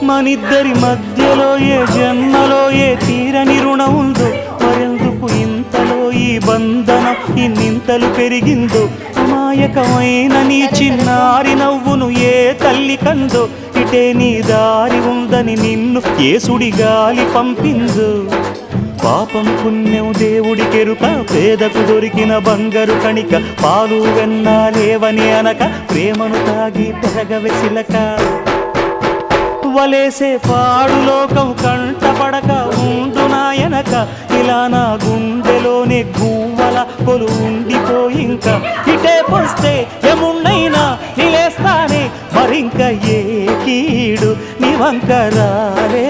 మనిద్దరి మధ్యలో ఏ జన్మలో ఏ తీరని రుణం ఉందో, మరెందుకు ఇంతలో ఈ బంధనం ఇన్నింతలు పెరిగిందో, అమాయకమైన నీ చిన్నారి నవ్వును ఏ తల్లి కందో, ఇటే నీ దారి ఉందని నిన్ను ఏ సుడి గాలి పంపిందో. పాపం పుణ్యం దేవుడికెరుక, పేదకు దొరికిన బంగారు కణిక, పాలు వెన్నాలేవని అనక ప్రేమను తాగి పెరగవెసిలక. వలేసే పాడు లోకం కంటపడక ఉండు నాయనక, ఇలా నా గుండెలోనే గువ్వల కొలు ఉండిపోయింక. ఇటే పొస్తే ఎమున్నైనా నిలేస్తానే, మరింక ఏ కీడు నీ వంక రాలే.